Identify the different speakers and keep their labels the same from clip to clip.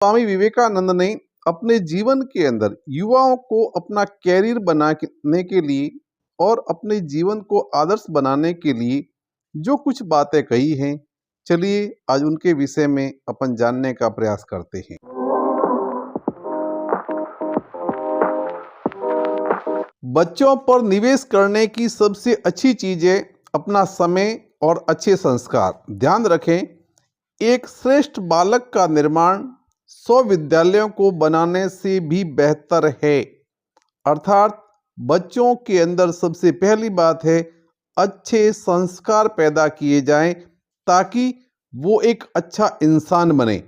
Speaker 1: स्वामी विवेकानंद ने अपने जीवन के अंदर युवाओं को अपना कैरियर बनाने के लिए और अपने जीवन को आदर्श बनाने के लिए जो कुछ बातें कही हैं, चलिए आज उनके विषय में अपन जानने का प्रयास करते हैं। बच्चों पर निवेश करने की सबसे अच्छी चीज है अपना समय और अच्छे संस्कार। ध्यान रखें, एक श्रेष्ठ बालक का निर्माण 100 विद्यालयों को बनाने से भी बेहतर है। अर्थात बच्चों के अंदर सबसे पहली बात है अच्छे संस्कार पैदा किए जाएं ताकि वो एक अच्छा इंसान बने।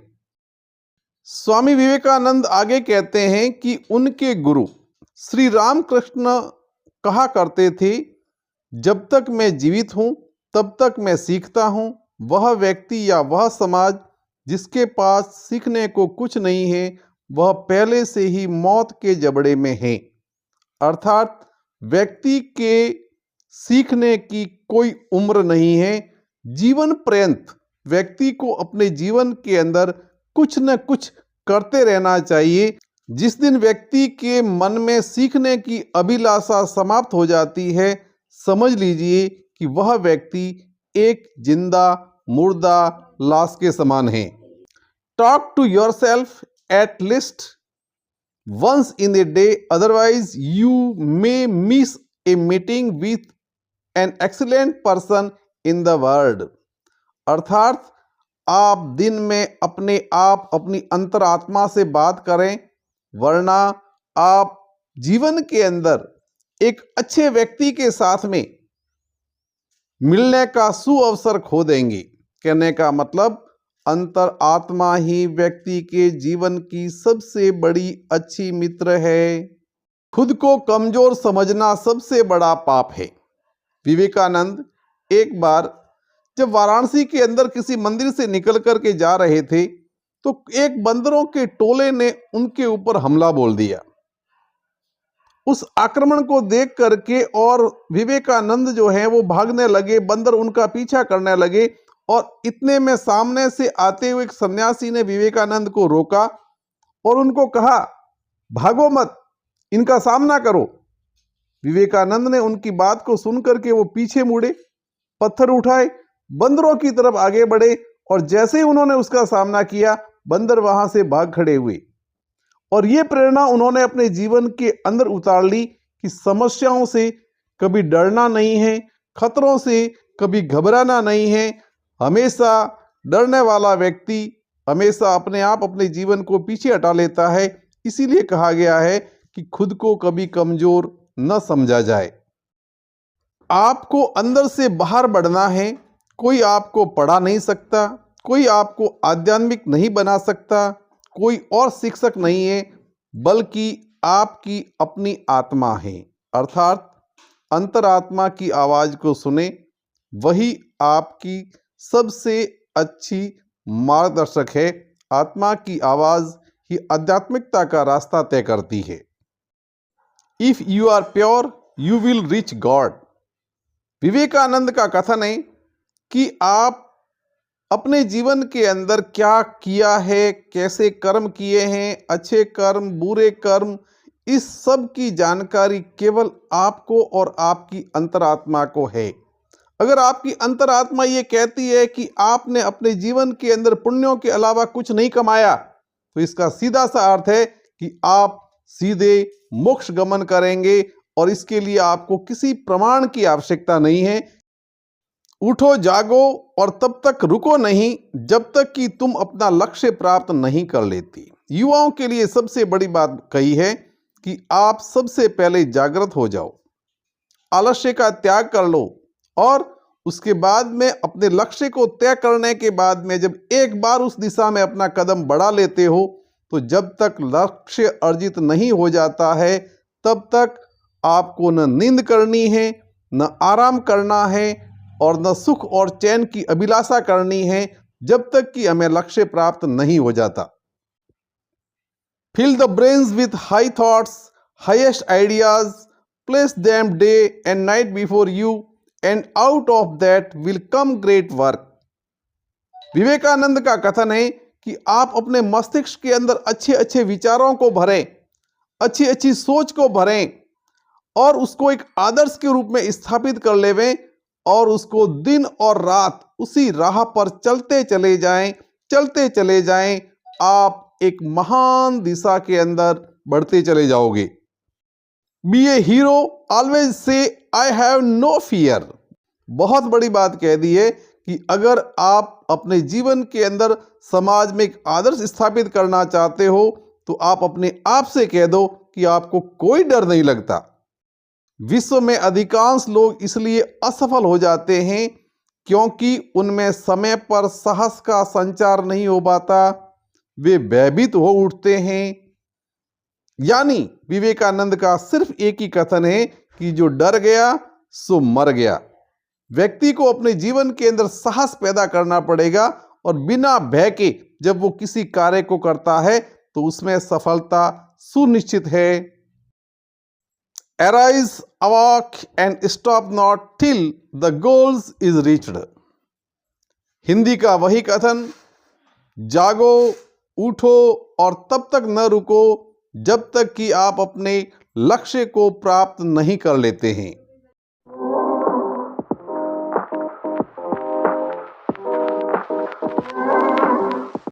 Speaker 1: स्वामी विवेकानंद आगे कहते हैं कि उनके गुरु श्री रामकृष्ण कहा करते थे, जब तक मैं जीवित हूं तब तक मैं सीखता हूं। वह व्यक्ति या वह समाज जिसके पास सीखने को कुछ नहीं है वह पहले से ही मौत के जबड़े में है। अर्थात व्यक्ति के सीखने की कोई उम्र नहीं है। जीवन पर्यंत व्यक्ति को अपने जीवन के अंदर कुछ न कुछ करते रहना चाहिए। जिस दिन व्यक्ति के मन में सीखने की अभिलाषा समाप्त हो जाती है, समझ लीजिए कि वह व्यक्ति एक जिंदा मुर्दा लाश के समान है। Talk to yourself at least once in a day, otherwise you may miss a meeting with an excellent person in the world। अर्थात आप दिन में अपने आप अपनी अंतरात्मा से बात करें, वरना आप जीवन के अंदर एक अच्छे व्यक्ति के साथ में मिलने का सुअवसर खो देंगे। कहने का मतलब अंतर आत्मा ही व्यक्ति के जीवन की सबसे बड़ी अच्छी मित्र है। खुद को कमजोर समझना सबसे बड़ा पाप है। विवेकानंद एक बार जब वाराणसी के अंदर किसी मंदिर से निकल कर के जा रहे थे तो एक बंदरों के टोले ने उनके ऊपर हमला बोल दिया। उस आक्रमण को देख करके और विवेकानंद जो है वो भागने लगे, बंदर उनका पीछा करने लगे और इतने में सामने से आते हुए एक सन्यासी ने विवेकानंद को रोका और उनको कहा, भागो मत, इनका सामना करो। विवेकानंद ने उनकी बात को सुनकर के वो पीछे मुड़े, पत्थर उठाए, बंदरों की तरफ आगे बढ़े और जैसे ही उन्होंने उसका सामना किया, बंदर वहां से भाग खड़े हुए। और ये प्रेरणा उन्होंने अपने जीवन के अंदर उतार ली कि समस्याओं से कभी डरना नहीं है, खतरों से कभी घबराना नहीं है। हमेशा डरने वाला व्यक्ति हमेशा अपने आप अपने जीवन को पीछे हटा लेता है। इसीलिए कहा गया है कि खुद को कभी कमजोर न समझा जाए। आपको अंदर से बाहर बढ़ना है। कोई आपको पढ़ा नहीं सकता, कोई आपको आध्यात्मिक नहीं बना सकता, कोई और शिक्षक नहीं है, बल्कि आपकी अपनी आत्मा है। अर्थात अंतरात्मा की आवाज को सुने, वही आपकी सबसे अच्छी मार्गदर्शक है। आत्मा की आवाज ही आध्यात्मिकता का रास्ता तय करती है। If you are pure you will reach God. Vivekananda का कथन है कि आप अपने जीवन के अंदर क्या किया है, कैसे कर्म किए हैं, अच्छे कर्म, बुरे कर्म, इस सब की जानकारी केवल आपको और आपकी अंतरात्मा को है। अगर आपकी अंतरात्मा ये कहती है कि आपने अपने जीवन के अंदर पुण्यों के अलावा कुछ नहीं कमाया, तो इसका सीधा सा अर्थ है कि आप सीधे मोक्ष गमन करेंगे और इसके लिए आपको किसी प्रमाण की आवश्यकता नहीं है। उठो, जागो और तब तक रुको नहीं जब तक कि तुम अपना लक्ष्य प्राप्त नहीं कर लेती। युवाओं के लिए सबसे बड़ी बात कही है कि आप सबसे पहले जागृत हो जाओ, आलस्य का त्याग कर लो और उसके बाद में अपने लक्ष्य को तय करने के बाद में जब एक बार उस दिशा में अपना कदम बढ़ा लेते हो, तो जब तक लक्ष्य अर्जित नहीं हो जाता है तब तक आपको न नींद करनी है, न आराम करना है और न सुख और चैन की अभिलाषा करनी है, जब तक कि हमें लक्ष्य प्राप्त नहीं हो जाता। Fill the brains with high thoughts, highest ideas, place them day and night before you and out of that will come great work. Vivekananda का कथन है कि आप अपने मस्तिष्क के अंदर अच्छे अच्छे विचारों को भरें, अच्छी अच्छी सोच को भरें और उसको एक आदर्श के रूप में स्थापित कर लेवें और उसको दिन और रात उसी राह पर चलते चले जाएं, आप एक महान दिशा के अंदर बढ़ते चले जाओगे। B A hero, always say I have no fear. बहुत बड़ी बात कह दी है कि अगर आप अपने जीवन के अंदर समाज में एक आदर्श स्थापित करना चाहते हो तो आप अपने आप से कह दो कि आपको कोई डर नहीं लगता। विश्व में अधिकांश लोग इसलिए असफल हो जाते हैं क्योंकि उनमें समय पर साहस का संचार नहीं हो पाता, वे भयभीत हो उठते हैं। यानी विवेकानंद का सिर्फ एक ही कथन है कि जो डर गया सो मर गया। व्यक्ति को अपने जीवन के अंदर साहस पैदा करना पड़ेगा और बिना भय के जब वो किसी कार्य को करता है तो उसमें सफलता सुनिश्चित है। Arise, awake and stop not till the goals is reached। Hindi का वही कथन, जागो, उठो और तब तक न रुको जब तक कि आप अपने लक्ष्य को प्राप्त नहीं कर लेते हैं।